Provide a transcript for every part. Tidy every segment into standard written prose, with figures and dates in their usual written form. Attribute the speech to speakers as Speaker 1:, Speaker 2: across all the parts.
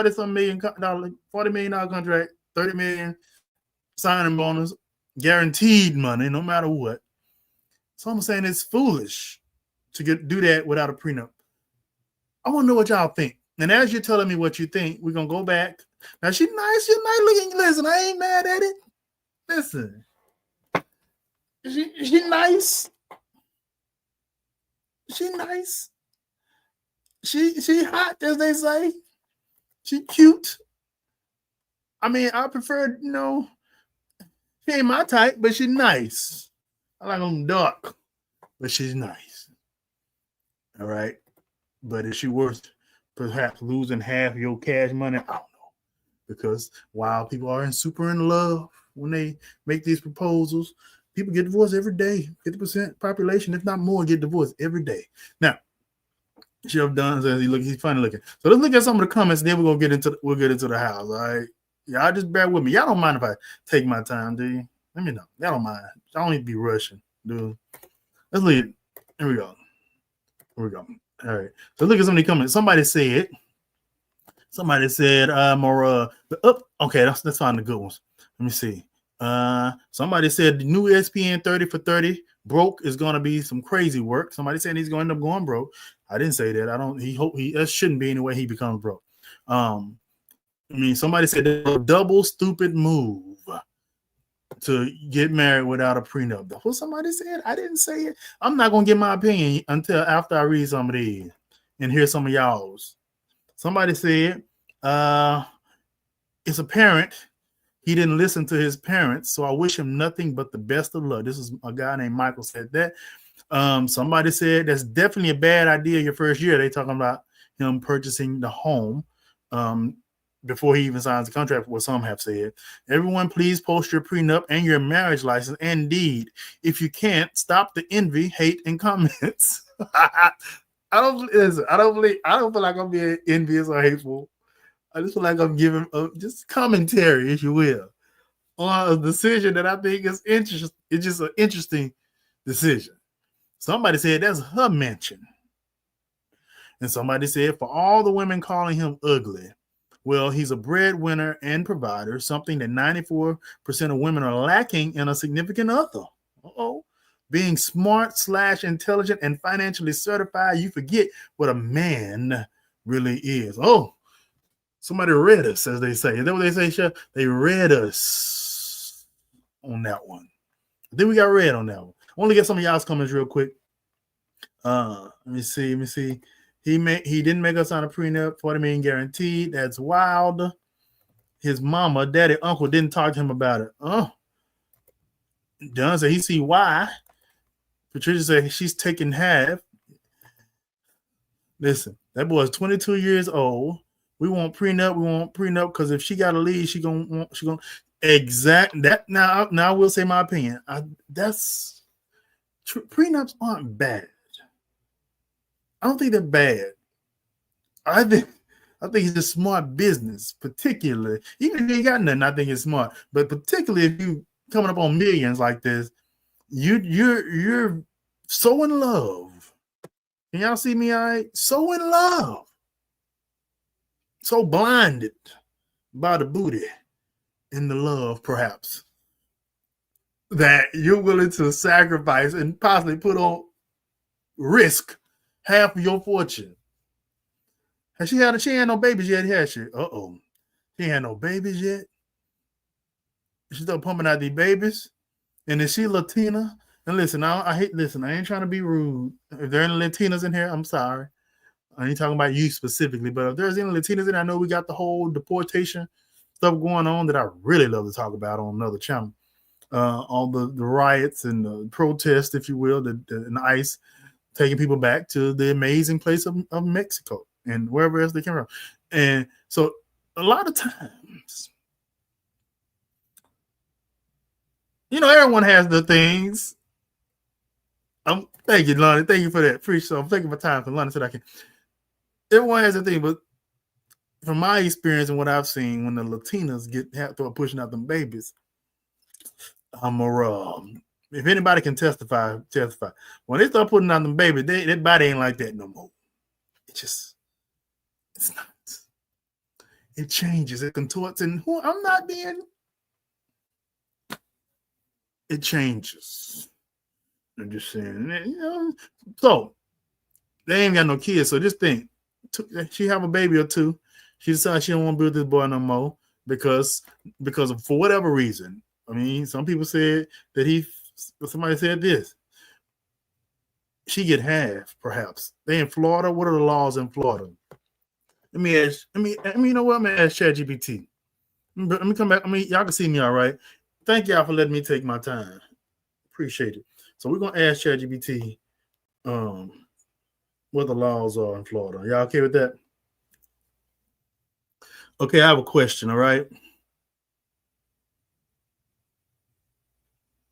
Speaker 1: $40-some million, $40 million contract, $30 million signing bonus, guaranteed money, no matter what. So I'm saying it's foolish to do that without a prenup. I want to know what y'all think. And as you're telling me what you think, we're gonna go back. Now she's nice looking. Listen, I ain't mad at it. Listen, she nice. She nice. She hot, as they say. She cute. I mean, I prefer, she ain't my type, but she's nice. I like them dark, but she's nice. All right. But is she worth perhaps losing half your cash money? I don't know. Because while people are super in love when they make these proposals, people get divorced every day. 50% population, if not more, get divorced every day. Now, Chef Dunn says he's funny looking. So let's look at some of the comments, and then we'll get into the house. All right. Y'all just bear with me. Y'all don't mind if I take my time, do you? Let me know. Y'all don't mind. I don't need to be rushing, dude. Let's look at it. Here we go. All right. So look at some of the comments. Somebody said, okay, let's find the good ones. Let me see. Somebody said the new ESPN 30 for 30 broke is going to be some crazy work. Somebody said he's going to end up going broke. I didn't say that. That shouldn't be any way he becomes broke. Somebody said a double stupid move to get married without a prenup. That's what somebody said. I didn't say it. I'm not going to get my opinion until after I read some of these and hear some of y'all's. Somebody said it's apparent he didn't listen to his parents, so I wish him nothing but the best of luck. This is a guy named Michael said that. Somebody said that's definitely a bad idea your first year. They talking about him purchasing the home before he even signs the contract, what some have said. Everyone, please post your prenup and your marriage license. Indeed, if you can't, stop the envy, hate, and comments. I don't feel like I'm being envious or hateful. I just feel like I'm giving just commentary, if you will, on a decision that I think is interesting. It's just an interesting decision. Somebody said that's her mention. And somebody said for all the women calling him ugly, well, he's a breadwinner and provider, something that 94% of women are lacking in a significant other. Being smart / intelligent and financially certified, you forget what a man really is. Oh, somebody read us, as they say. Is that what they say, Chef? They read us on that one. I think we got read on that one. I want to get some of y'all's comments real quick. Let me see. He didn't make us on a prenup, $40 million guaranteed. That's wild. His mama, daddy, uncle didn't talk to him about it. Dunn said he see why. Patricia said she's taking half. Listen, that boy is 22 years old. We want prenup because if she got to leave, she gonna exact that. Now I will say my opinion. Prenups aren't bad. I don't think they're bad. I think it's a smart business, particularly. Even if you ain't got nothing, I think it's smart. But particularly if you coming up on millions like this, you're so in love. Can y'all see me? All right? So in love. So blinded by the booty and the love, perhaps, that you're willing to sacrifice and possibly put on risk half of your fortune. She ain't no babies yet, has she? She ain't had no babies yet. She's still pumping out these babies. And is she Latina? And listen, I ain't trying to be rude. If there are any Latinas in here, I'm sorry. I ain't talking about you specifically, but if there's any Latinas in, I know we got the whole deportation stuff going on that I really love to talk about on another channel. All the riots and the protests, if you will, and ICE taking people back to the amazing place of Mexico and wherever else they came from. And so a lot of times, everyone has the things. Thank you, Lonnie. Thank you for that. Appreciate. So I'm taking my time for Lonnie said I can. Everyone has a thing, but from my experience and what I've seen, when the Latinas start pushing out them babies, if anybody can testify. When they start putting out them babies, their body ain't like that no more. It's not. it changes, it contorts, and I'm not being. It changes. I'm just saying, you know. So they ain't got no kids. So just think, she have a baby or two. She decides she don't want to be with this boy no more because for whatever reason. I mean, some people said that somebody said this. She get half, perhaps. They in Florida. What are the laws in Florida? Let me ask. You know what? I'm gonna ask ChatGPT. Let me come back. Y'all can see me all right. Thank y'all for letting me take my time. Appreciate it. So we're gonna ask ChatGPT what the laws are in Florida. Y'all okay with that? Okay, I have a question, all right?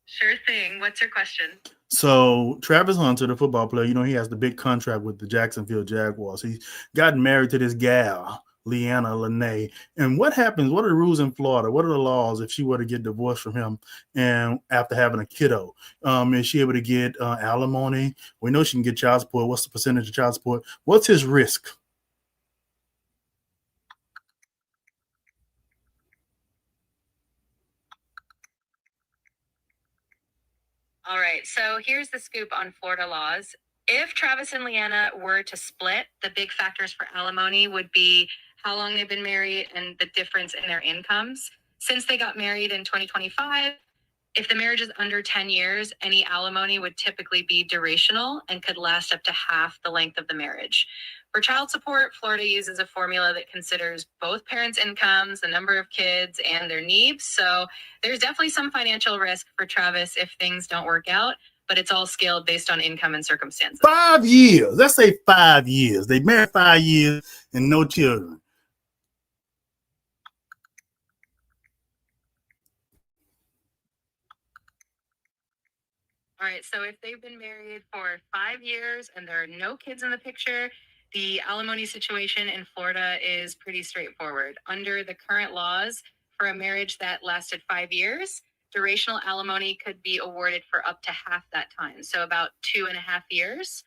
Speaker 2: Sure thing. What's your question?
Speaker 1: So Travis Hunter, the football player, you know, he has the big contract with the Jacksonville Jaguars. He's gotten married to this gal, Leanna Lene. And what happens? What are the rules in Florida? What are the laws if she were to get divorced from him and after having a kiddo? Is she able to get alimony? We know she can get child support. What's the percentage of child support? What's his risk?
Speaker 2: All right, so here's the scoop on Florida laws. If Travis and Leanna were to split, the big factors for alimony would be how long they've been married and the difference in their incomes. Since they got married in 2025, if the marriage is under 10 years, any alimony would typically be durational and could last up to half the length of the marriage. For child support, Florida uses a formula that considers both parents' incomes, the number of kids, and their needs. So there's definitely some financial risk for Travis if things don't work out, but it's all scaled based on income and circumstances.
Speaker 1: 5 years. Let's say 5 years. They married 5 years and no children.
Speaker 2: All right, so if they've been married for 5 years and there are no kids in the picture, the alimony situation in Florida is pretty straightforward. Under the current laws, for a marriage that lasted 5 years, durational alimony could be awarded for up to half that time, so about 2.5 years.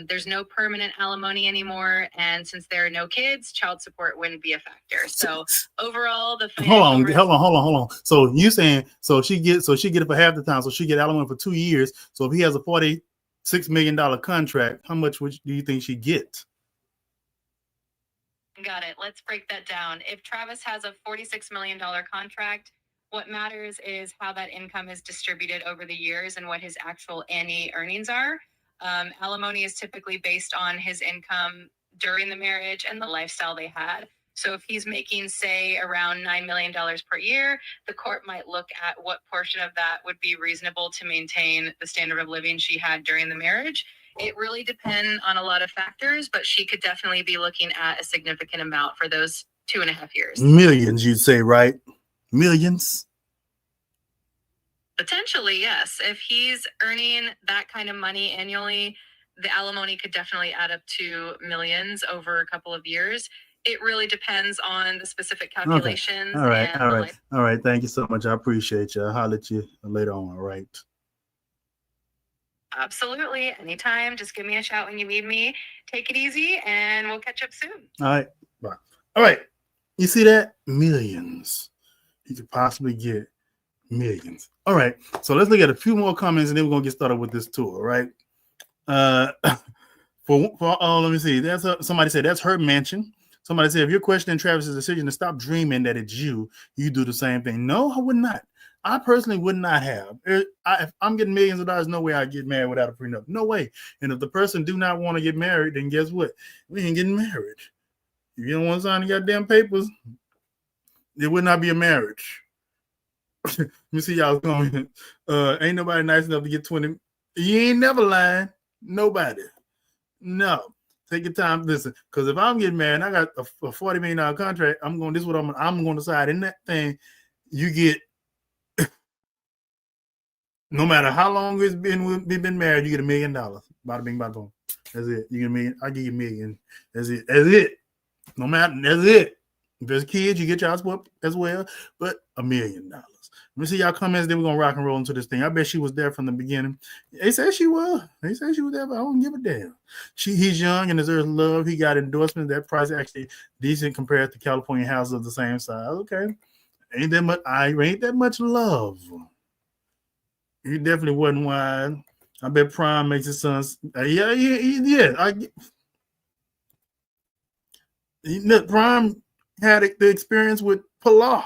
Speaker 2: There's no permanent alimony anymore, and since there are no kids, child support wouldn't be a factor. So overall, the
Speaker 1: hold on. So you saying she get it for half the time, so she get alimony for 2 years. So if he has a $46 million contract, how much do you think she get?
Speaker 2: Got it. Let's break that down. If Travis has a $46 million contract, what matters is how that income is distributed over the years and what his actual annual earnings are. Alimony is typically based on his income during the marriage and the lifestyle they had. So if he's making, say, around $9 million per year, the court might look at what portion of that would be reasonable to maintain the standard of living she had during the marriage. It really depends on a lot of factors, but she could definitely be looking at a significant amount for those 2.5 years.
Speaker 1: Millions, you'd say, right? Millions?
Speaker 2: Potentially, yes. If he's earning that kind of money annually, the alimony could definitely add up to millions over a couple of years. It really depends on the specific calculations.
Speaker 1: Okay. All right. Thank you so much. I appreciate you. I'll holler at you later on. All right.
Speaker 2: Absolutely. Anytime. Just give me a shout when you need me. Take it easy and we'll catch up soon.
Speaker 1: All right. Bye. All right. You see that? Millions. You could possibly get millions. All right. So let's look at a few more comments and then we're going to get started with this tour. Right. Let me see. Somebody said that's her mansion. Somebody said if you're questioning Travis's decision to stop dreaming that it's you do the same thing. No, I would not. I personally would not have. If I'm getting millions of dollars, no way I'd get married without a prenup. No way. And if the person do not want to get married, then guess what? We ain't getting married. If you don't want to sign the goddamn papers, it would not be a marriage. Let me see y'all going. Ain't nobody nice enough to get 20. You ain't never lying. Nobody. No. Take your time. Listen, because if I'm getting married, I got a $40 million contract. This is what I'm going to decide. In that thing, you get, no matter how long we've been married, you get $1 million. Bada bing, bada boom. That's it. You get $1 million. I give you $1 million. That's it. That's it. No matter. That's it. If there's kids, you get child support as well. But $1 million. Let me see y'all comments. Then we're gonna rock and roll into this thing. I bet she was there from the beginning. They said she was. They said she was there, but I don't give a damn. He's young and deserves love. He got endorsements. That price actually decent compared to California houses of the same size. Okay, ain't that much. Ain't that much love. He definitely wasn't wise. I bet Prime makes his sons. Yeah. Prime had the experience with Pilar.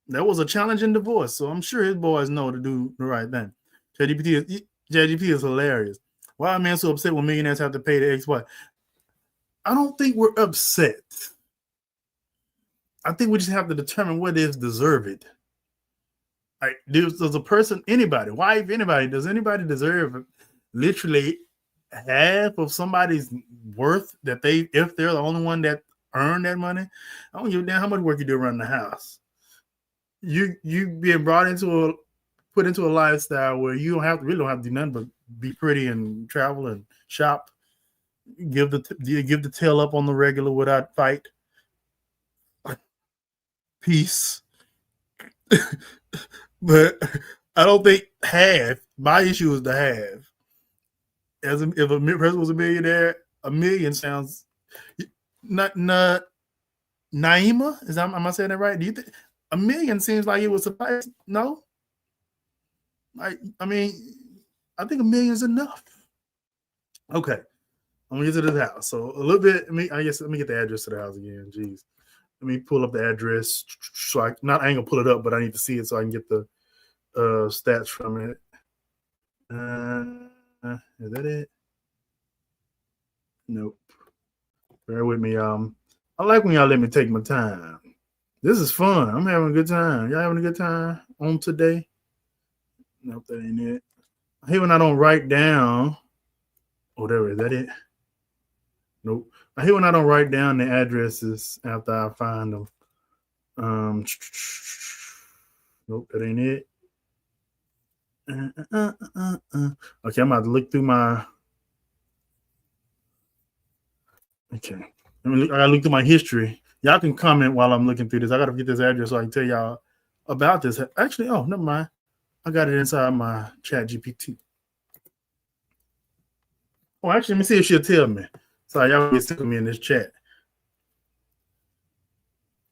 Speaker 1: That was a challenging divorce, so I'm sure his boys know to do the right thing. JGP is hilarious. Why are men so upset when millionaires have to pay the ex-wife? I don't think we're upset. I think we just have to determine what is deserved. Like, does a person, anybody, wife, anybody, does anybody deserve literally half of somebody's worth that if they're the only one that earned that money? I don't give a damn how much work you do around the house. You being put into a lifestyle where you really don't have to do nothing but be pretty and travel and shop, give the tail up on the regular without fight, peace. But I don't think half. My issue is the half. If a person was a millionaire, a million sounds not Naima. Am I saying that right? Do you think $1 million seems like it was suffice? No. I mean, I think $1 million is enough. Okay, I'm gonna get to this house. So a little bit. Let me get the address to the house again. Jeez, let me pull up the address. So I ain't gonna pull it up, but I need to see it so I can get the stats from it. Is that it? Nope. Bear with me, y'all. I like when y'all let me take my time. This is fun. I'm having a good time. Y'all having a good time on today? Nope, that ain't it. I hate when I don't write down. Whatever, is that it? Nope. I hate when I don't write down the addresses after I find them. Nope, that ain't it. Okay, I'm about to look through my. Okay, I gotta look through my history. Y'all can comment while I'm looking through this. I gotta get this address so I can tell y'all about this. Actually, never mind. I got it inside my chat GPT. Oh, actually, let me see if she'll tell me. Sorry, y'all get sick of me in this chat.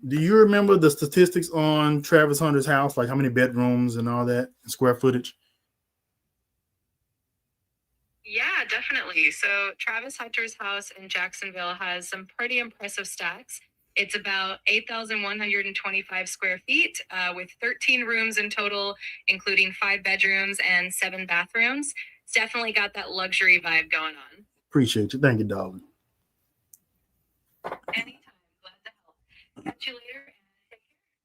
Speaker 1: Do you remember the statistics on Travis Hunter's house? Like how many bedrooms and all that, square footage?
Speaker 2: Yeah, definitely. So Travis Hunter's house in Jacksonville has some pretty impressive stats. It's about 8,125 square feet with 13 rooms in total, including 5 bedrooms and 7 bathrooms. It's definitely got that luxury vibe going on.
Speaker 1: Appreciate you. Thank you, darling.
Speaker 2: Anytime. Glad to help. Catch you later.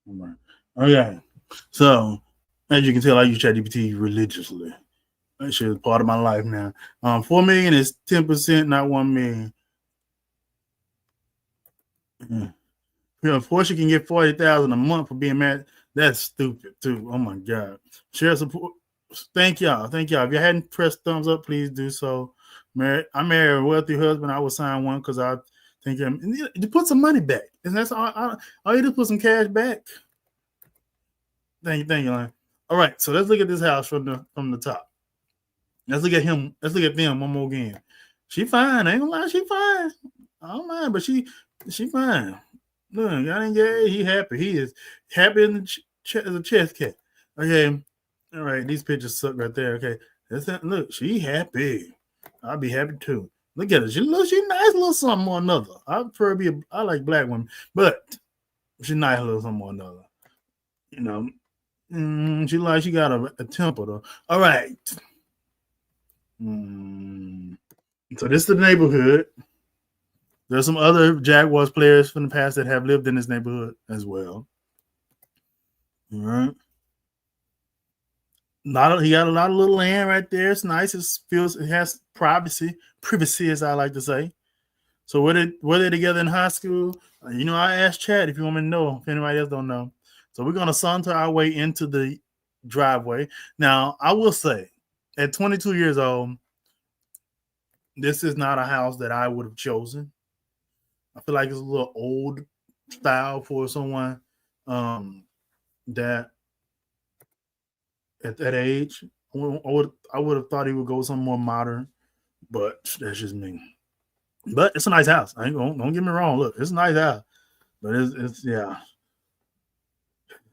Speaker 1: All right. Okay. So, as you can tell, I use ChatGPT religiously. That shit is part of my life now. $4 million is 10%, not $1 million. Yeah, of course, you can get $40,000 a month for being married. That's stupid too. Oh my god. Share support. Thank y'all. If you hadn't pressed thumbs up, please do so. I married a wealthy husband. I would sign one because I think you put some money back. And that's all you do, put some cash back. Thank you, Line. All right, so let's look at this house from the top. Let's look at him. Let's look at them one more again. She fine. I ain't gonna lie, she fine. I don't mind, but she fine. Look, y'all ain't gay. He happy. He is happy as a chest cat. Okay. All right. These pictures suck right there. Okay. Look, she happy. I'll be happy too. Look at her. She nice little something or another. I like black women, but she nice little something or another. You know, she got a temper though. All right. So this is the neighborhood. There's some other Jaguars players from the past that have lived in this neighborhood as well. All right. He got a lot of little land right there. It's nice. It has privacy as I like to say. So were they together in high school? I asked Chad if you want me to know, if anybody else don't know. So we're going to saunter our way into the driveway. Now, I will say, at 22 years old, this is not a house that I would have chosen. I feel like it's a little old style for someone that at that age. I would have thought he would go something more modern, but that's just me. But it's a nice house. I ain't don't get me wrong. Look, it's a nice house, but it's yeah,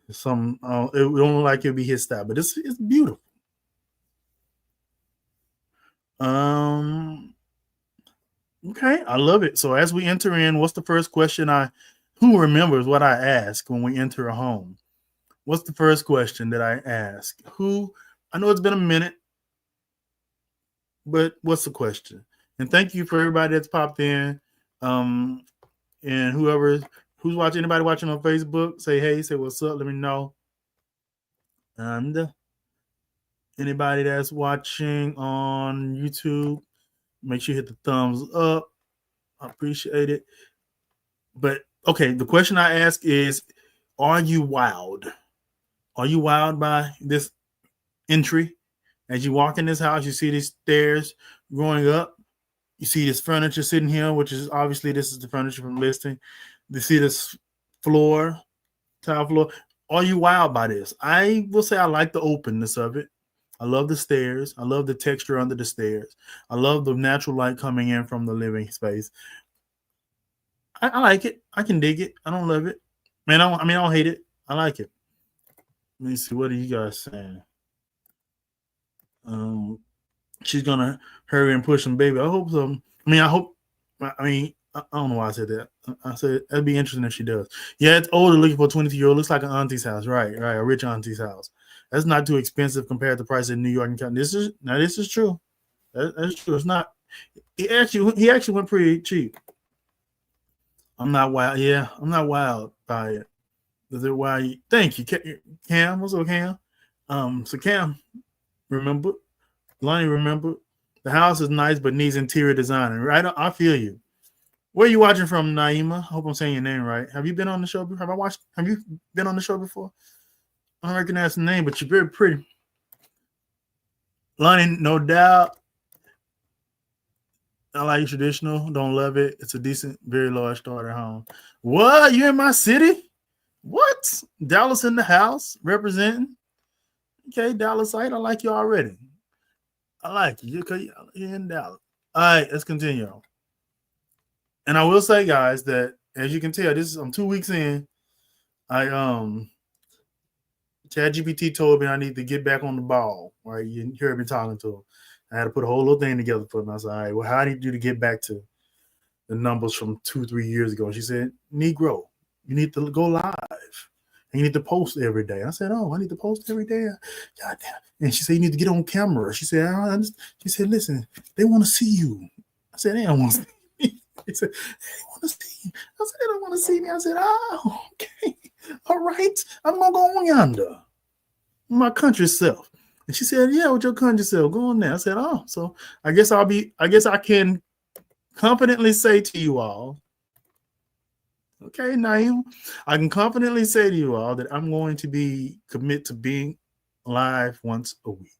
Speaker 1: it's some it don't look like it'll be his style, but it's beautiful. Um, okay, I love it. So as we enter in, what's the first question who remembers what I ask when we enter a home? What's the first question that I ask? I know it's been a minute, but what's the question? And thank you for everybody that's popped in. And who's watching, anybody watching on Facebook, say hey, say what's up, let me know. And anybody that's watching on YouTube, make sure you hit the thumbs up. I appreciate it. But okay, the question I ask is, are you wowed? Are you wowed by this entry? As you walk in this house, you see these stairs going up. You see this furniture sitting here, which is obviously this is the furniture from listing. You see this tile floor. Are you wowed by this? I will say I like the openness of it. I love the stairs. I love the texture under the stairs. I love the natural light coming in from the living space. I like it. I can dig it. I don't love it. Man, I don't hate it. I like it. Let me see. What are you guys saying? She's gonna hurry and push some baby. I hope so. I don't know why I said that. I said that'd be interesting if she does. Yeah, it's older, looking for a 22-year-old. Looks like an auntie's house. Right, a rich auntie's house. That's not too expensive compared to the price in New York and Canada. This is true. That's true. It's not. He actually went pretty cheap. I'm not wild. Yeah, I'm not wild by it. Is it wild? Thank you, Cam. What's up, Cam? So Cam, remember, Lonnie, remember, the house is nice but needs interior design. Right? I feel you. Where are you watching from, Naima? I hope I'm saying your name right. Have you been on the show? Have you been on the show before? I don't recognize the name, but you're very pretty. Lonnie, no doubt. I like traditional. Don't love it. It's a decent, very large starter home. What? You in my city? What? Dallas in the house representing. Okay, Dallasite. I like you already. I like you. You're in Dallas. All right, let's continue. And I will say, guys, that as you can tell, I'm 2 weeks in. ChatGPT told me I need to get back on the ball. Right, you heard me talking to him. I had to put a whole little thing together for him. I said, all right, well, how do you do to get back to the numbers from 2-3 years ago? And she said, Negro, you need to go live. And you need to post every day. I said, oh, I need to post every day. God damn. And she said, you need to get on camera. She said, she said, listen, they want to see you. I said, they don't want to see me. She said, they want to see you. I said, they don't want to see me. I said, oh, okay. All right. I'm going to go on yonder. My country self. And she said, yeah, with your country self, go on there. I said, oh, so I guess I can confidently say to you all, okay, Naeem, I can confidently say to you all that I'm going to commit to being live once a week.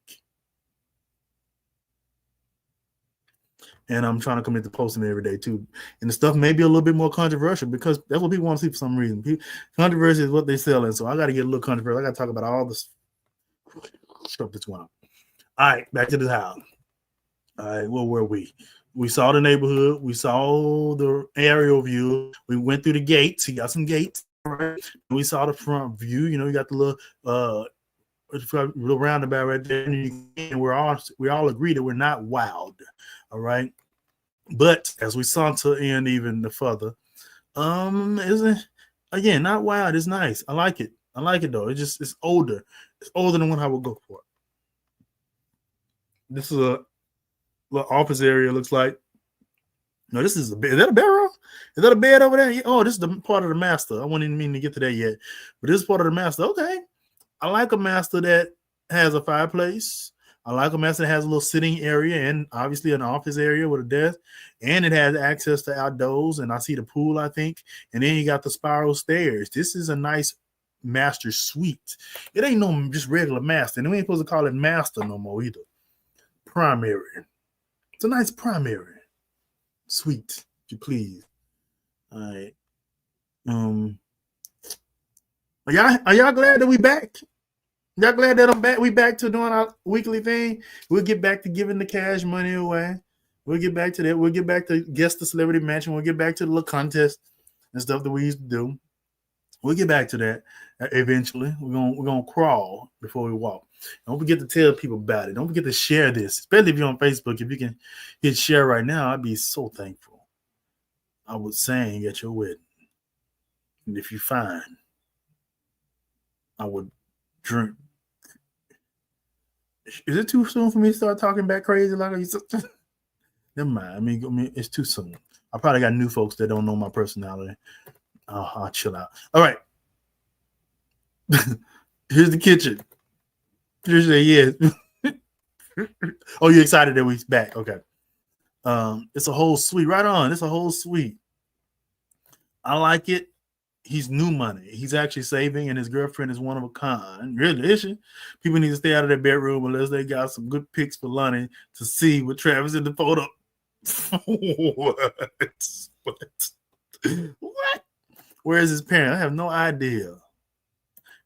Speaker 1: And I'm trying to commit to posting every day too. And the stuff may be a little bit more controversial because that's what people want to see for some reason. Controversy is what they sell in. So I got to get a little controversial. I got to talk about all this stuff that's going on. All right, back to the house. All right, where were we? We saw the neighborhood. We saw the aerial view. We went through the gates. You got some gates. Right? We saw the front view. You know, you got the little roundabout right there. And we all agree that we're not wowed. All right. But as we saunter in even the further, isn't again not wild. It's nice. I like it. I like it though. It's older. It's older than what I would go for. This is a little office area. Looks like. No, this is a bed. Is that a bedroom? Is that a bed over there? Oh, this is the part of the master. I wouldn't even mean to get to that yet, but this is part of the master. Okay, I like a master that has a fireplace. I like a master that has a little sitting area and obviously an office area with a desk, and it has access to outdoors. And I see the pool, I think, and then you got the spiral stairs. This is a nice master suite. It ain't no just regular master, and we ain't supposed to call it master no more either. Primary. It's a nice primary suite, if you please. All right. Are y'all glad that we back? Y'all glad that I'm back? We back to doing our weekly thing. We'll get back to giving the cash money away. We'll get back to that. We'll get back to guess the celebrity mansion. We'll get back to the little contest and stuff that we used to do. We'll get back to that eventually. We're gonna crawl before we walk. Don't forget to tell people about it. Don't forget to share this, especially if you're on Facebook. If you can hit share right now, I'd be so thankful. I would sing at your wedding, and if you find, I would drink. Is it too soon for me to start talking back crazy like I used to? Never mind. I mean, it's too soon. I probably got new folks that don't know my personality. I'll chill out. All right. Here's the kitchen. Here's the yeah. Oh, you excited that we're back? Okay. It's a whole suite. Right on. It's a whole suite. I like it. He's new money. He's actually saving, and his girlfriend is one of a kind. Really, is she? People need to stay out of their bedroom unless they got some good pics for Lonnie to see with Travis in the photo. What? Where is his parent? I have no idea.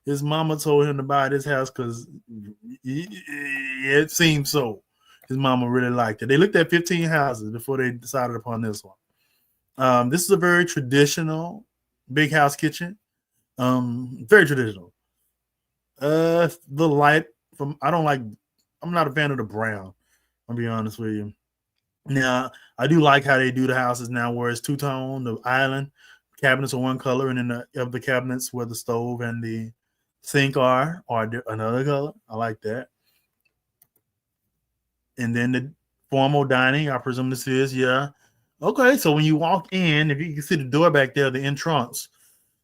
Speaker 1: His mama told him to buy this house because it seems so. His mama really liked it. They looked at 15 houses before they decided upon this one. This is a very traditional big house kitchen. Very traditional. The light from I'm not a fan of the brown. I'll be honest with you. Now, I do like how they do the houses now where it's two-tone, the island cabinets are one color, and then the cabinets where the stove and the sink are another color. I like that. And then the formal dining, I presume this is, yeah. Okay, so when you walk in, if you can see the door back there, the entrance,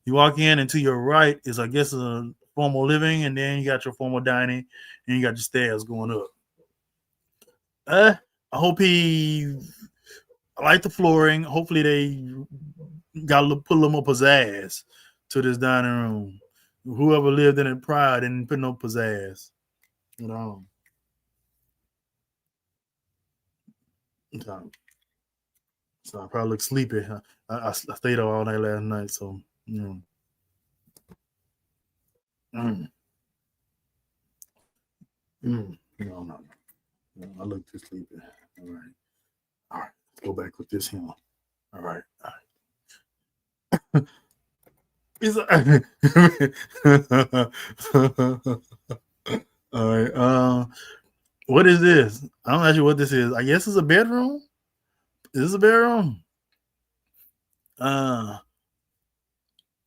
Speaker 1: you walk in and to your right is, I guess, a formal living, and then you got your formal dining, and you got your stairs going up. I hope I like the flooring. Hopefully they got put a little more pizzazz to this dining room. Whoever lived in it prior didn't put no pizzazz. You know. So I probably look sleepy. I stayed up all night last night, so you know. No. I look too sleepy. All right. Let's go back with this here. All right. All right. What is this? I'm not sure what this is. I guess it's a bedroom. Is this a bedroom?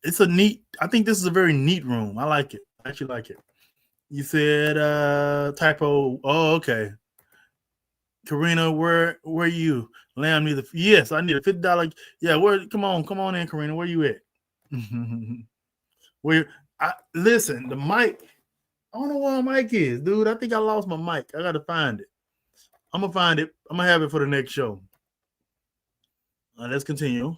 Speaker 1: It's a neat. I think this is a very neat room. I like it. I actually like it. You said typo. Oh, okay. Karina, where you? Lamb need yes, I need a $50. Yeah, come on in, Karina. Where you at? Listen, the mic. I don't know where my mic is, dude. I think I lost my mic. I gotta find it. I'm gonna find it. I'm gonna have it for the next show. Let's continue.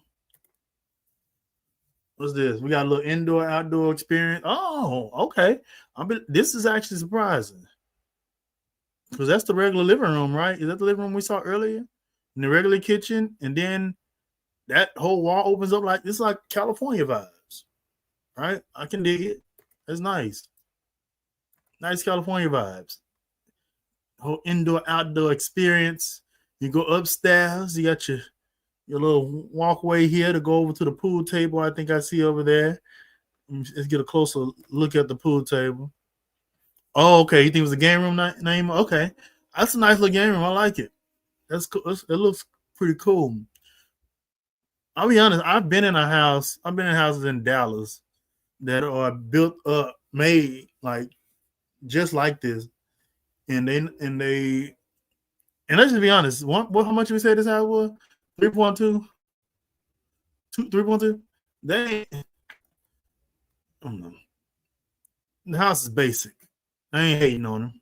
Speaker 1: What's this? We got a little indoor-outdoor experience. Oh, okay. This is actually surprising. Because that's the regular living room, right? Is that the living room we saw earlier? In the regular kitchen, and then that whole wall opens up like it's like California vibes, right? I can dig it. That's nice. Nice California vibes. Whole indoor-outdoor experience. You go upstairs. You got your little walkway here to go over to the pool table. I think I see over there. Let's get a closer look at the pool table. Oh, okay. You think it was a game room name? Okay. That's a nice little game room. I like it. That's cool. It looks pretty cool. I'll be honest. I've been in houses in Dallas that are built up, made like just like this. And let's just be honest. How much we say this house was? 3.2? 3.2? They I don't know. The house is basic. I ain't hating on them.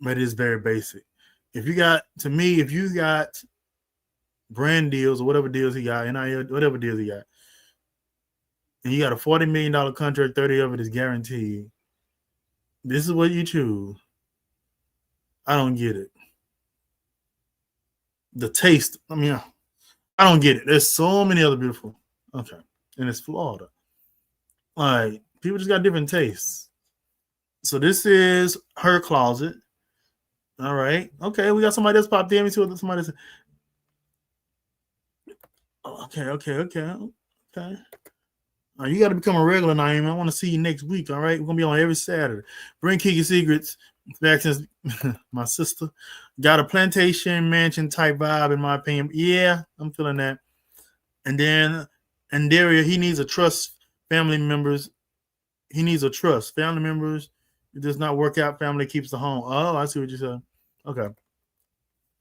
Speaker 1: But it is very basic. If you got brand deals or whatever deals he got, whatever deals he got, and you got a $40 million contract, 30 of it is guaranteed, this is what you choose. I don't get it. The taste, I don't get it. There's so many other beautiful. Okay. And it's Florida. Like, people just got different tastes. So this is her closet. All right. Okay, we got somebody that's popped in. Let me see what somebody said. Okay. You got to become a regular, Naeem. I want to see you next week. All right, we're gonna be on every Saturday. Bring Kiki Secrets back since my sister got a plantation mansion type vibe, in my opinion. Yeah, I'm feeling that. And then, and Daria, he needs a trust. Family members, he needs a trust. Family members, it does not work out. Family keeps the home. Oh, I see what you said. Okay.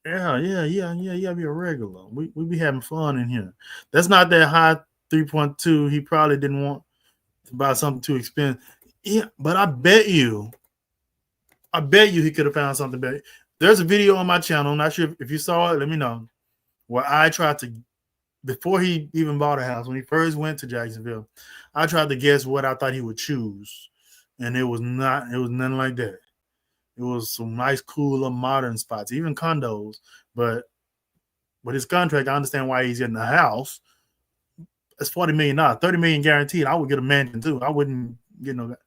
Speaker 1: Yeah. Be a regular. We be having fun in here. That's not that high 3.2. He probably didn't want to buy something too expensive. Yeah, but I bet you he could have found something better. There's a video on my channel. I'm not sure if you saw it. Let me know. Where I tried to, before he even bought a house, when he first went to Jacksonville, I tried to guess what I thought he would choose, and it was nothing like that. It was some nice, cooler, modern spots, even condos. But with his contract, I understand why he's getting a house. It's $40 million, $30 million guaranteed. I would get a mansion too. I wouldn't get no.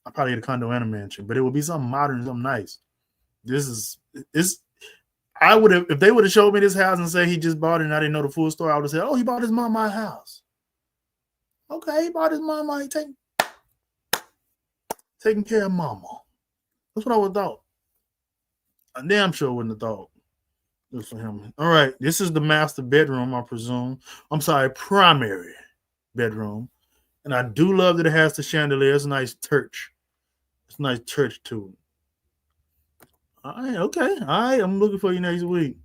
Speaker 1: I probably get a condo and a mansion, but it would be something modern, something nice. This. I would have, if they would have showed me this house and say he just bought it and I didn't know the full story, I would have said, "Oh, he bought his mama a house." Okay, he bought his mama. He taking care of mama. That's what I would have thought. I damn sure wouldn't have thought. Good for him. All right, this is the master bedroom, I presume. I'm sorry, primary bedroom. And I do love that it has the chandelier. It's a nice church. It's a nice church too. All right, okay. All right, I'm looking for you next week.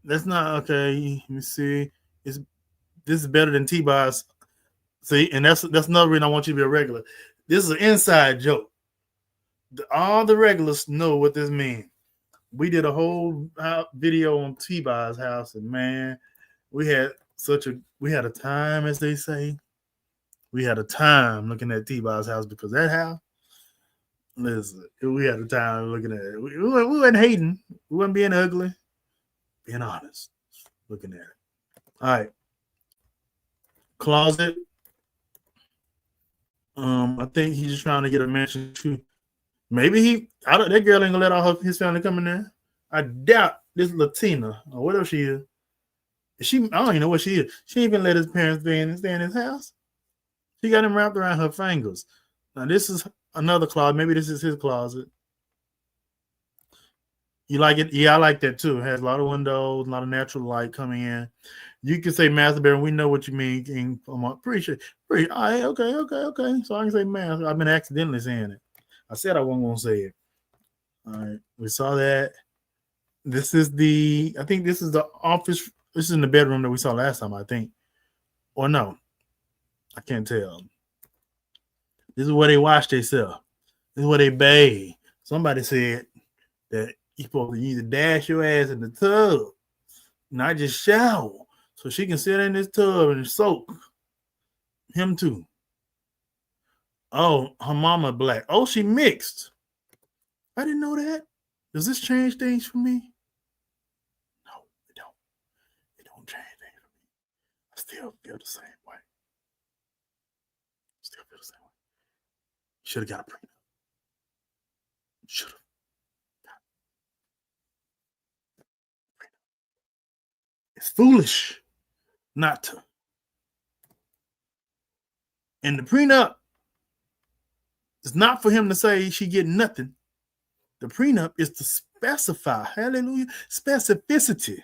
Speaker 1: That's not okay. Let me see. This is better than T-Boss. See, and that's another reason I want you to be a regular. This is an inside joke. All the regulars know what this means. We did a whole video on T-Boss house, and man, we had a time, as they say. We had a time looking at T-Boss house because that house. Listen, we had a time looking at it. We weren't hating. We weren't being ugly. Being honest. Looking at it. All right. Closet. I think he's just trying to get a mansion too. Maybe that girl ain't gonna let all his family come in there. I doubt this Latina or whatever she is. I don't even know what she is. She ain't even let his parents stay in his house. She got him wrapped around her fingers. Now this is another closet. Maybe this is his closet. You like it? Yeah, I like that too. It has a lot of windows, a lot of natural light coming in. You can say master bedroom. We know what you mean. I'm appreciate. All right, okay. So I can say master. I've been accidentally saying it. I said I wasn't gonna say it. All right, we saw that. This is I think this is the office. This is in the bedroom that we saw last time, I think. Or no, I can't tell. This is where they wash themselves. This is where they bathe. Somebody said that you're supposed to either dash your ass in the tub, not just shower, so she can sit in this tub and soak. Him too. Oh, her mama black. Oh, she mixed. I didn't know that. Does this change things for me? No, it don't. It don't change things for me. I still feel the same way. Should have got a prenup. Should have. It's foolish not to. And the prenup is not for him to say she get nothing. The prenup is to specify, hallelujah, specificity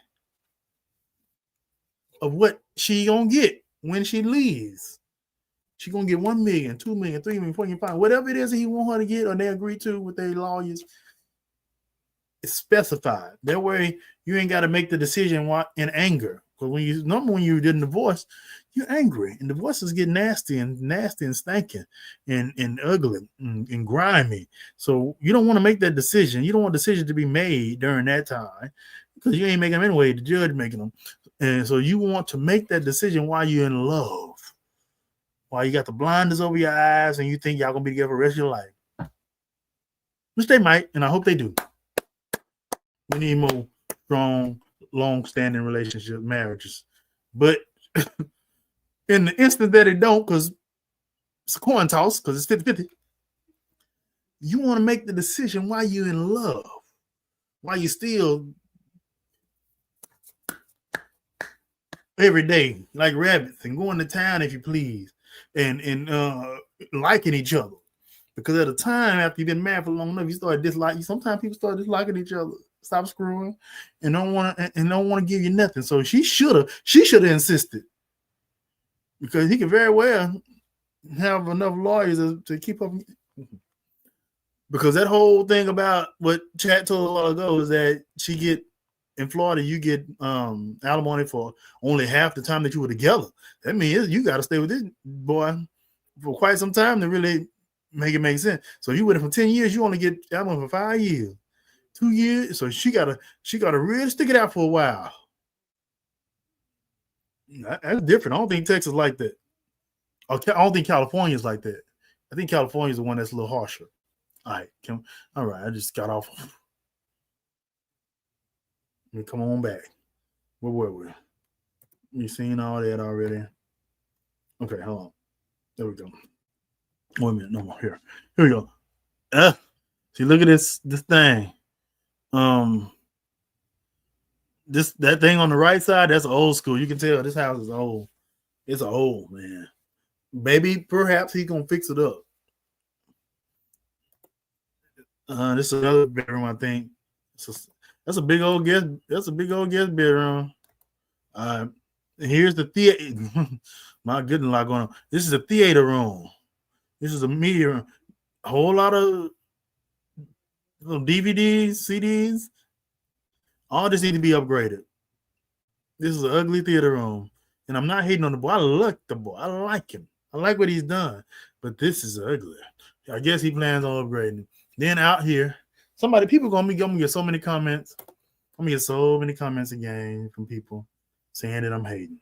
Speaker 1: of what she gonna get when she leaves. She gonna get 1 million, 2 million, 3 million, 4 million, 5 million, whatever it is that he want her to get, or they agree to with their lawyers. It's specified. That way, you ain't got to make the decision in anger. Because when you did a divorce, you're angry, and divorces get nasty and stinking and ugly and grimy. So you don't want to make that decision. You don't want decisions to be made during that time because you ain't making them anyway. The judge making them, and so you want to make that decision while you're in love, while you got the blinders over your eyes, and you think y'all gonna be together for the rest of your life, which they might, and I hope they do. We need more strong, long-standing relationship marriages. But in the instant that it don't, because it's a coin toss, because it's 50-50, you want to make the decision while you're in love, while you still every day like rabbits and going to town if you please, and liking each other. Because at a time after you've been married for long enough, you start disliking. Sometimes people start disliking each other, stop screwing, and don't want to give you nothing. So she should have insisted, because he could very well have enough lawyers to keep up. Because that whole thing about what Chat told a while ago is that she get in Florida, you get alimony for only half the time that you were together. That means you got to stay with this boy for quite some time to really make it make sense. So you with him for 10 years, you only get alimony for 5 years, 2 years. So she gotta really stick it out for a while. That's different. I don't think Texas like that. I don't think California's like that. I think California's the one that's a little harsher. All right. I just got off. Let me come on back. Where were we? You seen all that already? Okay, hold on. There we go. Wait a minute, no more. Here we go. See, look at this thing. That thing on the right side, that's old school. You can tell this house is old. It's old, man. Maybe perhaps he's gonna fix it up. This is another bedroom, I think. That's a big old guest. That's a big old guest bedroom. Here's the theater. My goodness, a lot going on. This is a theater room. This is a media room. A whole lot of DVDs, CDs. All this need to be upgraded. This is an ugly theater room. And I'm not hating on the boy. I like the boy. I like him. I like what he's done. But this is ugly. I guess he plans on upgrading. Then out here, people gonna get so many comments. I'm gonna get so many comments again from people saying that I'm hating.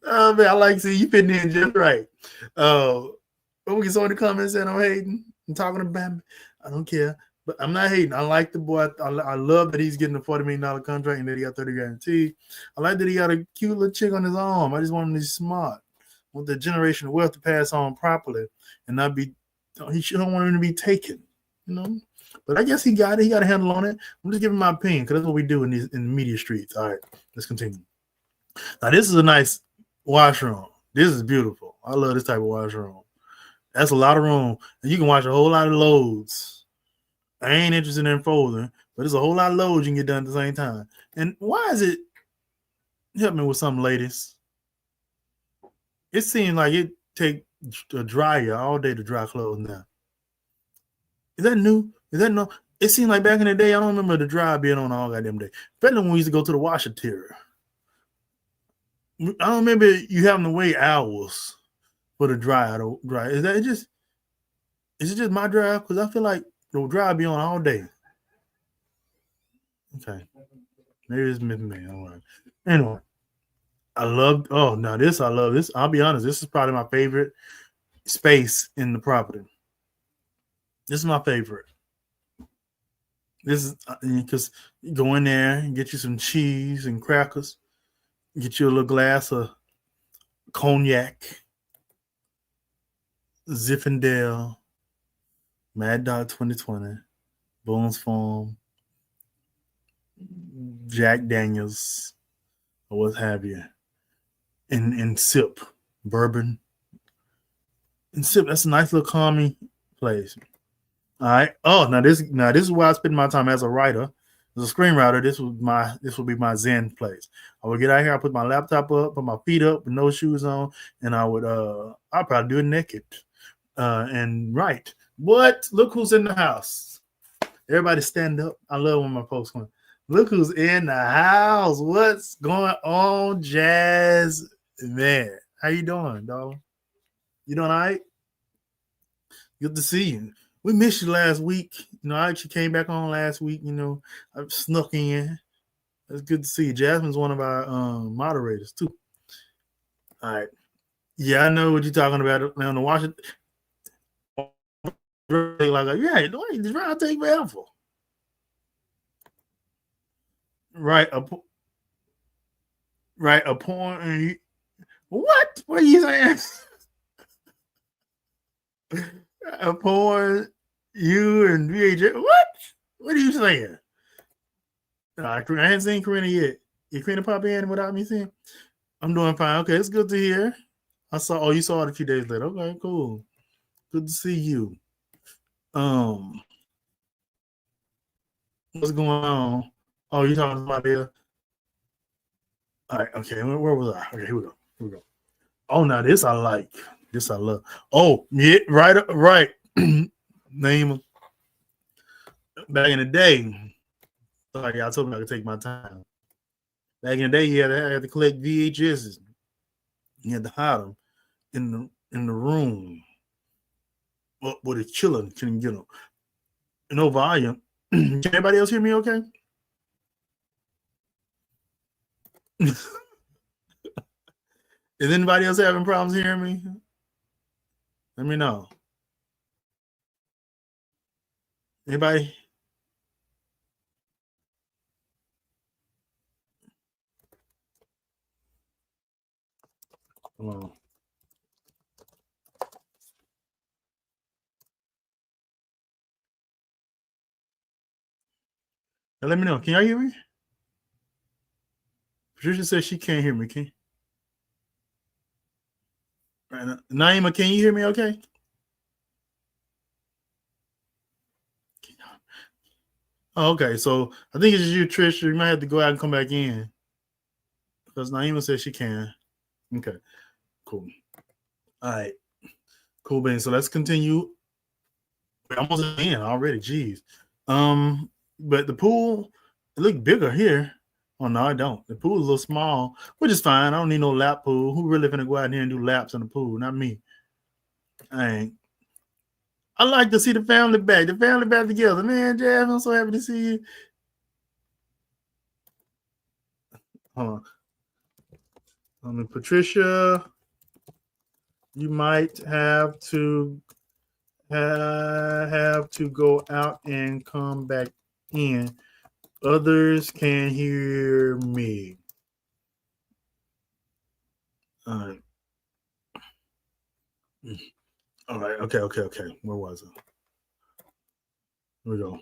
Speaker 1: Oh man, I like to see you fitting in just right. We get so many comments saying I'm hating and talking about me. I don't care. But I'm not hating. I like the boy. I love that he's getting a $40 million contract and that he got 30 guarantee. I like that he got a cute little chick on his arm. I just want him to be smart. I want the generational wealth to pass on properly and not be. He don't want him to be taken, you know. But I guess he got it. He got a handle on it. I'm just giving my opinion because that's what we do in the media streets. All right, let's continue. Now this is a nice washroom. This is beautiful. I love this type of washroom. That's a lot of room, and you can wash a whole lot of loads. I ain't interested in folding, but there's a whole lot of loads you can get done at the same time. And why is it? Help me with some ladies. It seems like it take a dryer all day to dry clothes now. Is that new? Is that no? It seemed like back in the day, I don't remember the dryer being on all goddamn day. Especially when we used to go to the washer tier. I don't remember you having to wait hours for the dryer to dry. Is it just my dryer? Because I feel like the dryer be on all day. Okay. Maybe it's me. All right. Anyway. I love this. I'll be honest, this is probably my favorite space in the property. This is my favorite. This is because you go in there and get you some cheese and crackers, get you a little glass of cognac, Zinfandel, Mad Dog 2020, Boone's Farm, Jack Daniels, or what have you. And sip bourbon and sip. That's a nice little calming place. All right. Oh, now this is where I spend my time as a writer, as a screenwriter. This will be my zen place. I would get out here, I put my laptop up, put my feet up with no shoes on, and I'll probably do it naked and write. What? Look who's in the house. Everybody stand up. I love when my folks come. Look who's in the house. What's going on, Jazz? Man, how you doing, dog? You doing all right? Good to see you. We missed you last week. You know, I actually came back on last week. You know, I snuck in. It's good to see you. Jasmine's one of our moderators too. All right. Yeah, I know what you're talking about. Now, the Washington, like, yeah, the drive take forever. Right. Right. A porn. What? What are you saying? A porn. You and VHS. What? What are you saying? I haven't seen Karina yet. Is Karina pop in without me seeing? I'm doing fine. Okay, it's good to hear. I saw. Oh, you saw it a few days later. Okay, cool. Good to see you. Um, what's going on? Oh, you talking about there? All right. Okay. Where was I? Okay. Here we go. Here we go. Oh, now this I like. This I love. Oh, yeah. Right. Right. Name back in the day. Sorry, I told me I could take my time. Back in the day, you had to collect VHSs. You had to hide them in the room. Where the killer couldn't get them. No volume. Can anybody else hear me okay? Is anybody else having problems hearing me? Let me know. Anybody? Come on. Now let me know. Can y'all hear me? Patricia says she can't hear me. Can right, Naima, can you hear me okay? Oh, okay, so I think it's just you, Trish. You might have to go out and come back in because Naima says she can. Okay, cool. All right, cool, Ben. So let's continue. We're almost at the end already. Jeez. But the pool it looked bigger here. Oh no, I don't. The pool is a little small, which is fine. I don't need no lap pool. Who really finna go out here and do laps in the pool? Not me. I ain't. I like to see the family back. The family back together. Man, Jeff, I'm so happy to see you. Hold on. Patricia, you might have to go out and come back in. Others can hear me. All right. All right. Okay. Where was it? Here we go.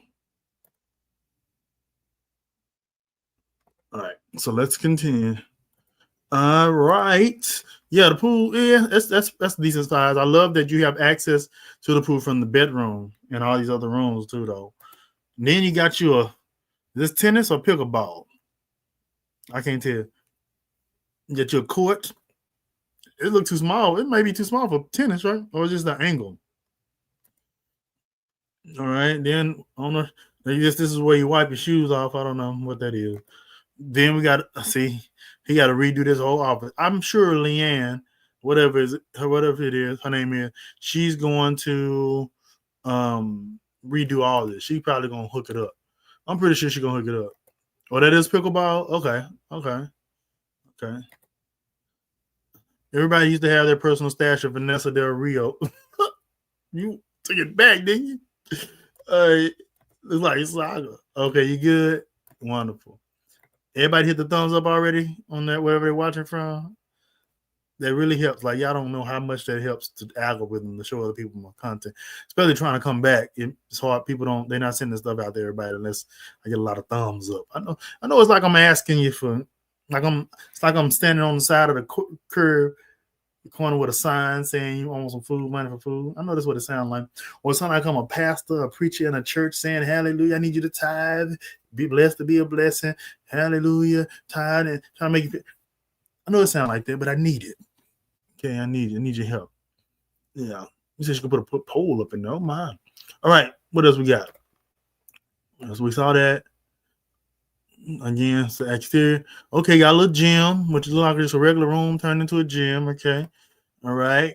Speaker 1: All right. So let's continue. All right. Yeah, the pool. Yeah, that's decent size. I love that you have access to the pool from the bedroom and all these other rooms too, though. And then you got your this tennis or pickleball. I can't tell. You get your court. It looked too small. It may be too small for tennis, right? Or just the angle. All right. Then on the this is where you wipe your shoes off. I don't know what that is. Then we got see he got to redo this whole office. I'm sure Leanne, whatever it is, her name is, she's going to redo all this. She's probably gonna hook it up. I'm pretty sure she's gonna hook it up. Oh, that is pickleball. Okay. Everybody used to have their personal stash of Vanessa Del Rio. You took it back, didn't you? It's like saga. Okay, you good? Wonderful. Everybody hit the thumbs up already on that, wherever they're watching from. That really helps. Like, y'all don't know how much that helps to the algorithm to show other people more content, especially trying to come back. It's hard. People they're not sending stuff out there, everybody, unless I get a lot of thumbs up. I know it's like I'm asking you for, it's like I'm standing on the side of the curb, the corner with a sign saying you want some food, money for food. I know that's what it sounds like. Or it sounds like I'm a pastor, a preacher in a church saying, hallelujah, I need you to tithe, be blessed to be a blessing, hallelujah, tithe, and trying to make it. I know it sounds like that, but I need it. Okay, I need your help. Yeah. You said you could put a poll up in there. Oh, my. All right, what else we got? So we saw that. Again, it's the exterior. Okay, got a little gym, which is like just a regular room turned into a gym. Okay. All right.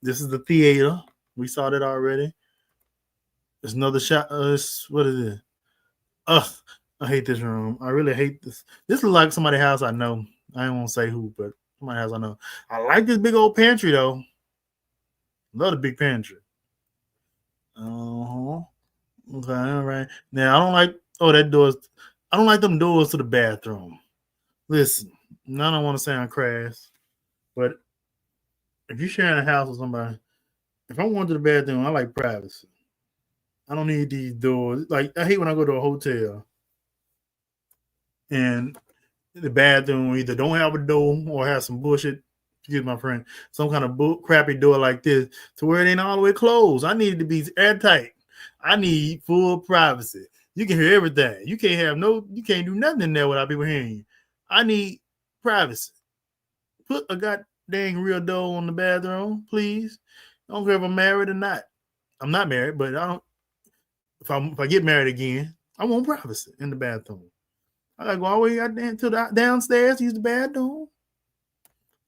Speaker 1: This is the theater. We saw that already. There's another shot. What is it? Ugh, I hate this room. I really hate this. This looks like somebody's house I know. I don't want to say who, but somebody's house I know. I like this big old pantry, though. Love the big pantry. Uh-huh. Okay, all right. Now, I don't like, that door's, I don't like them doors to the bathroom. Listen, I don't want to sound crass, but if you're sharing a house with somebody, if I'm going to the bathroom, I like privacy. I don't need these doors. Like, I hate when I go to a hotel and the bathroom either don't have a door or have some bullshit, excuse my friend, some kind of crappy door like this to where it ain't all the way closed. I need it to be airtight. I need full privacy. You can hear everything. You can't do nothing in there without people hearing you. I need privacy. Put a goddamn real door on the bathroom, please. I don't care if I'm married or not. I'm not married, but I don't. If I get married again, I want privacy in the bathroom. I gotta go all the way to the downstairs to use the bathroom.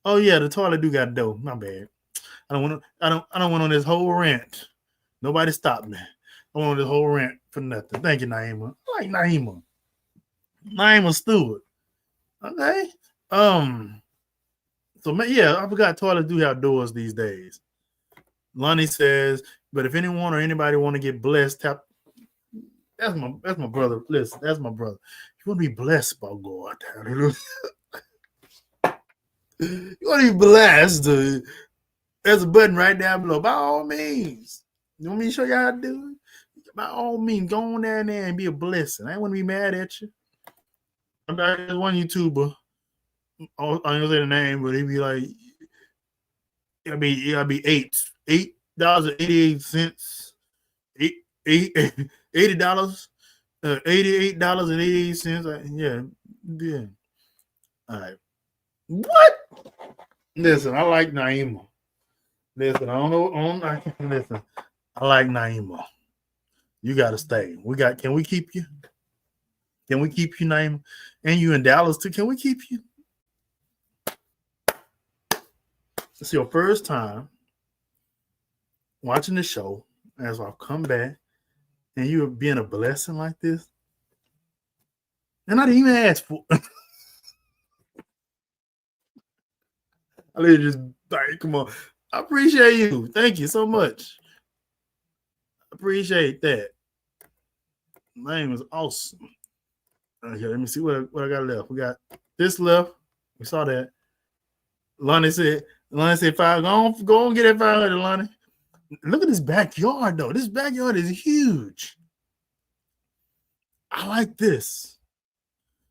Speaker 1: Oh yeah, the toilet do got a door. My bad. I don't want on this whole rant. Nobody stopped me. I want this whole rant for nothing. Thank you, Naima. I like Naima. Naima Stewart. Okay. So yeah, I forgot toilets do have doors these days. Lonnie says, but if anyone or anybody want to get blessed, tap. That's my brother. Listen, that's my brother. You want to be blessed by God. You want to be blessed. There's a button right down below. By all means. You want me to show you how to do it? By all means, go on down there and be a blessing. I don't want to be mad at you. There's one YouTuber. I ain't gonna say the name, but he'd be like, it'll be $8.88. $80. $88.88. Yeah. All right. What? Listen, I like Naima. Listen, I don't know. Listen, I like Naima. You gotta stay. Can we keep you? Can we keep you, Naima? And you in Dallas too. Can we keep you? It's your first time watching the show as I've come back, and you're being a blessing like this. And I didn't even ask for it. I literally just like, come on. I appreciate you. Thank you so much. I appreciate that. My name is awesome. Okay, let me see what I got left. We got this left. We saw that. Lonnie said 5. Go on, get that 500, Lonnie. Look at this backyard, though. This backyard is huge. I like this.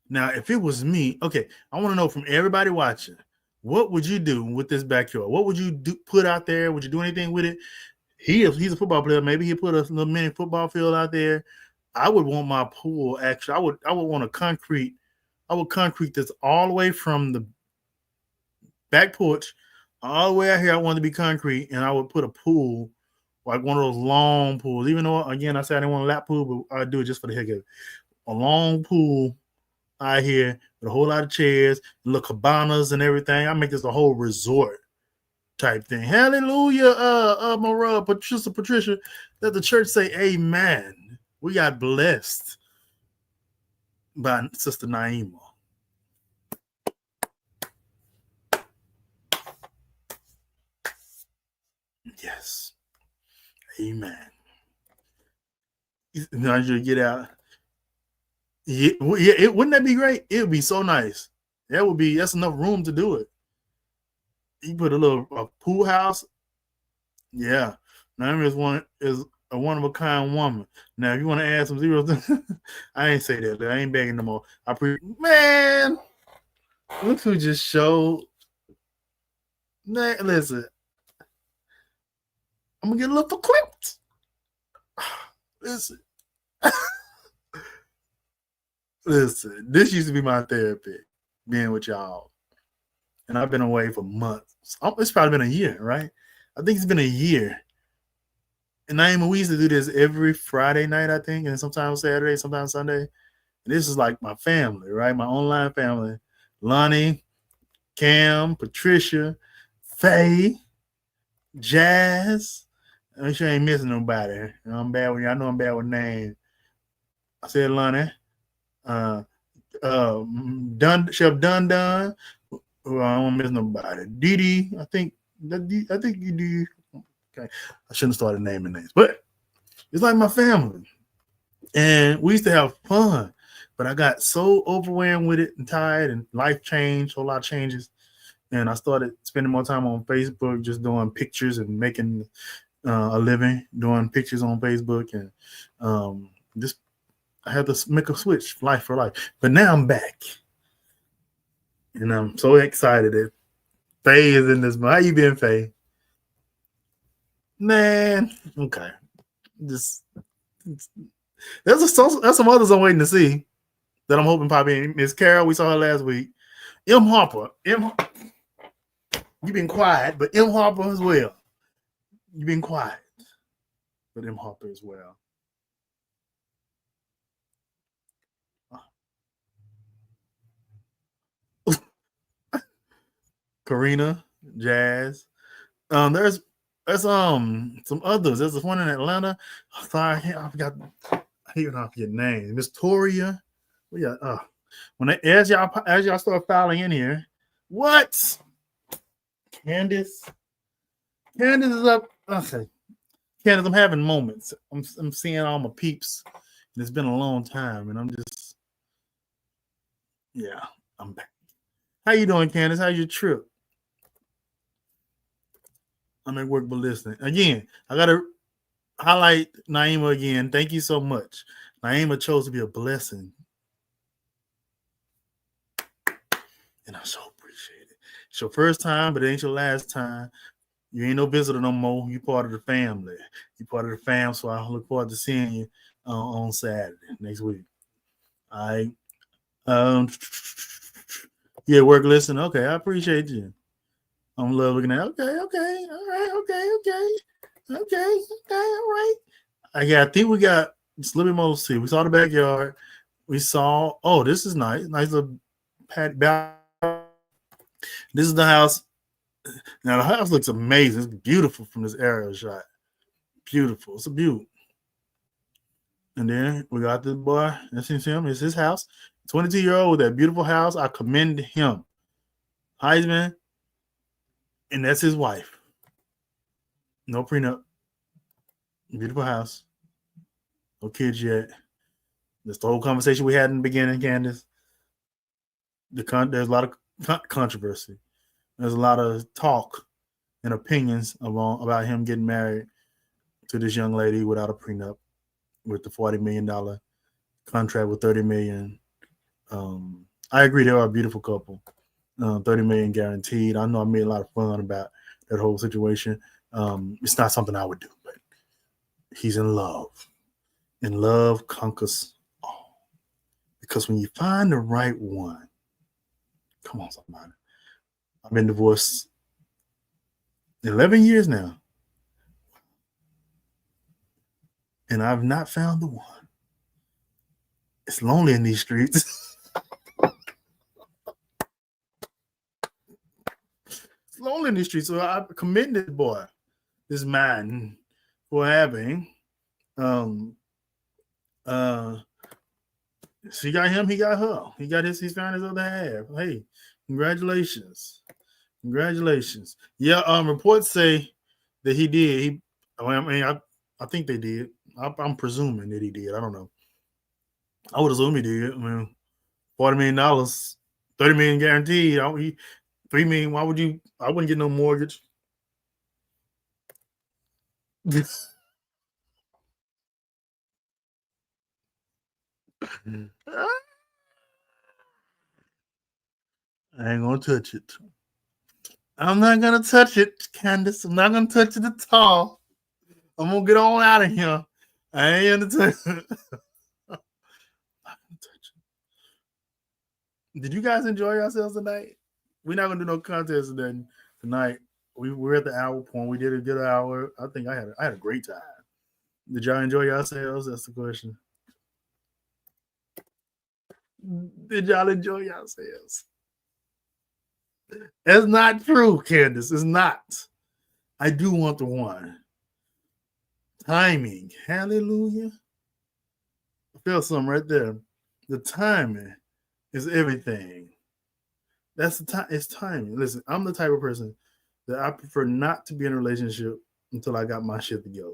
Speaker 1: Now, if it was me, okay, I want to know from everybody watching, what would you do with this backyard? What would you put out there? Would you do anything with it? He's a football player. Maybe he put a little mini football field out there. I would want my pool. Actually, I would want a concrete. I would concrete this all the way from the back porch all the way out here. I want it to be concrete, and I would put a pool, like one of those long pools. Even though, again, I said I didn't want a lap pool, but I'd do it just for the heck of it. A long pool out here with a whole lot of chairs, little cabanas and everything. I make this a whole resort type thing. Hallelujah, my Patricia, let the church say amen. We got blessed by Sister Naima. Yes. Amen. Now you get out. Yeah, wouldn't that be great? It would be so nice. That's enough room to do it. You put a pool house. Yeah. Naima is a one of a kind woman. Now, if you want to add some zeros, I ain't say that. I ain't begging no more. Man, look who just showed. Man, listen, I'm gonna get a little equipped. Listen, listen. This used to be my therapy, being with y'all, and I've been away for months. It's probably been a year, right? I think it's been a year. And Naima, we used to do this every Friday night, I think, and sometimes Saturday, sometimes Sunday. And this is like my family, right? My online family. Lonnie, Cam, Patricia, Faye, Jazz. Make sure I ain't missing nobody. I'm bad with you. I know I'm bad with names. I said Lonnie. Chef Dun. I don't miss nobody. Didi, I think you do. Okay, I shouldn't have started naming names, but it's like my family, and we used to have fun. But I got so overwhelmed with it and tired, and life changed, a whole lot of changes. And I started spending more time on Facebook, just doing pictures and making a living doing pictures on Facebook. And just I had to make a switch, life for life. But now I'm back. And I'm so excited that Faye is in this. How you been, Faye? Man, okay. Just there's some others I'm waiting to see that I'm hoping pop in. Miss Carol, we saw her last week. M. Harper. You've been quiet, but M. Harper as well. You've been quiet, but M. Harper as well. Karina, Jazz. There's some others. There's one in Atlanta. Sorry, I forgot. I forget names. Miss Toria. Yeah. When as y'all start filing in here, what? Candace is up. Okay, Candace, I'm having moments. I'm seeing all my peeps. And it's been a long time, and I'm just, yeah, I'm back. How you doing, Candace? How's your trip? I'm at work, but listening. Again, I gotta highlight Naima again. Thank you so much. Naima chose to be a blessing, and I so appreciate it. It's your first time, but it ain't your last time. You ain't no visitor no more. You part of the family. You part of the fam. So I look forward to seeing you on Saturday next week. All right. Yeah, work listen. Okay, I appreciate you. I'm looking at. Okay, all right, okay, all right. I think we got just a little bit more to see. We saw the backyard. We saw. Oh, this is nice. Nice little patio. This is the house. Now the house looks amazing. It's beautiful from this aerial shot. Beautiful. It's a beaut. And then we got this boy. This is him. It's his house. 22-year-old with that beautiful house. I commend him. Heisman. And that's his wife. No prenup. Beautiful house. No kids yet. That's the whole conversation we had in the beginning, Candace. There's a lot of controversy. There's a lot of talk and opinions about him getting married to this young lady without a prenup, with the $40 million contract with $30 million. I agree, they are a beautiful couple. $30 million guaranteed. I know I made a lot of fun about that whole situation. It's not something I would do, but he's in love. And love conquers all. Because when you find the right one, come on, somebody. I've been divorced 11 years now. And I've not found the one. It's lonely in these streets. It's lonely in these streets. So I commend this boy, this man, for having she got him, he got her. He found his other half. Hey, congratulations. Yeah, reports say that he did. I think they did. I'm presuming that he did. I don't know. I would assume he did. I mean, $40 million, $30 million guaranteed. $3 million. Why would you? I wouldn't get no mortgage. I ain't gonna touch it. I'm not gonna touch it, Candace. I'm not gonna touch it at all. I'm gonna get on out of here. I ain't gonna touch it. Did you guys enjoy yourselves tonight? We're not gonna do no contest tonight. We're at the hour point. We did a good hour. I think I had a great time. Did y'all enjoy yourselves? That's the question. Did y'all enjoy yourselves? That's not true, Candace. It's not. I do want the one. Timing. Hallelujah. I felt something right there. The timing is everything. That's the time. It's timing. Listen, I'm the type of person that I prefer not to be in a relationship until I got my shit together.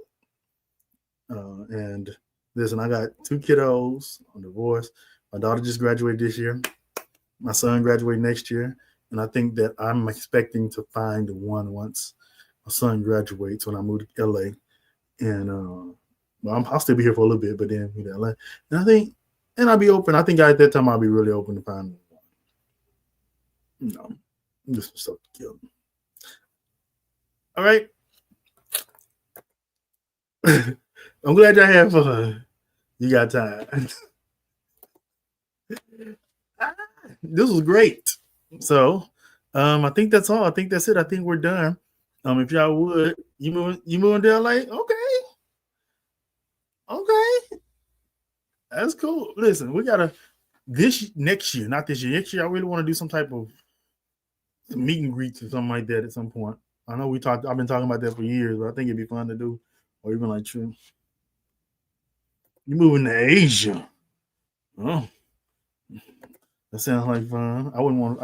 Speaker 1: And listen, I got 2 kiddos. I'm divorced. My daughter just graduated this year. My son graduated next year. And I think that I'm expecting to find the one once my son graduates when I move to LA. And well, I'll still be here for a little bit, but then move to LA. And I'll be open. I think at that time I'll be really open to find one. Just some stuff to kill. All right. I'm glad y'all had fun. You got time. This was great. So I think that's all. I think that's it. I think we're done. If y'all would, you moving to LA? Okay. That's cool. Listen, we gotta this next year, not this year. Next year, I really want to do some type of meet and greets or something like that at some point. I know I've been talking about that for years, but I think it'd be fun to do. Or even like true. You moving to Asia. Oh. That sounds like fun. I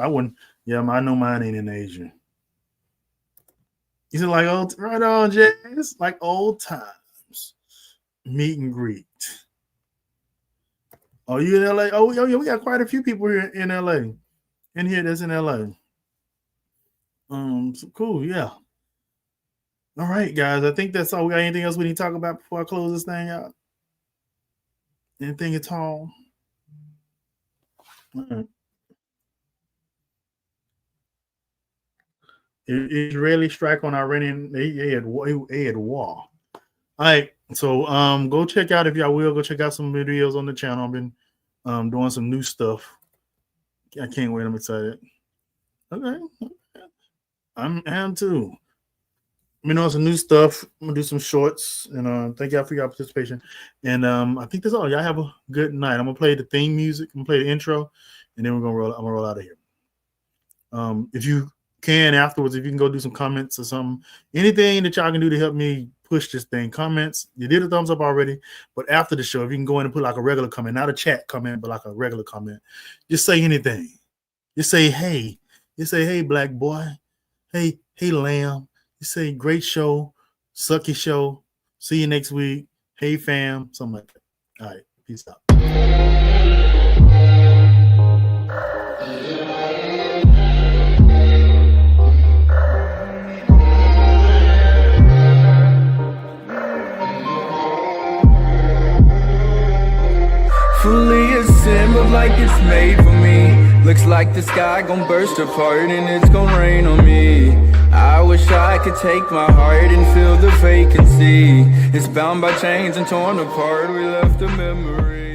Speaker 1: wouldn't. Yeah, I know mine ain't in Asia. Is it like old? Right on, Jazz. Like old times. Meet and greet. Oh, you in LA? Oh, yeah, we got quite a few people here in LA. In here that's in LA. So cool, yeah. All right, guys. I think that's all. We got anything else we need to talk about before I close this thing out? Anything at all? Israeli strike on Iranian. They had war. All right, so go check out, if y'all will, go check out some videos on the channel. I've been doing some new stuff. I can't wait. I'm excited. Okay, I am too. Let me know some new stuff. I'm gonna do some shorts, and thank y'all for your participation. And I think that's all. Y'all have a good night. I'm gonna play the theme music. I'm gonna play the intro, and then I'm gonna roll out of here. If you can afterwards, if you can go do some comments or something, anything that y'all can do to help me push this thing. Comments. You did a thumbs up already, but after the show, if you can go in and put like a regular comment, not a chat comment, but like a regular comment, just say anything. Just say hey. Just say hey, black boy. Hey, lamb. You say great show, sucky show. See you next week. Hey fam, something like that. All right, peace out.
Speaker 3: Fully assembled like it's made for me. Looks like the sky gon' burst apart and it's gon' rain on me. I wish I could take my heart and fill the vacancy. It's bound by chains and torn apart, we left a memory.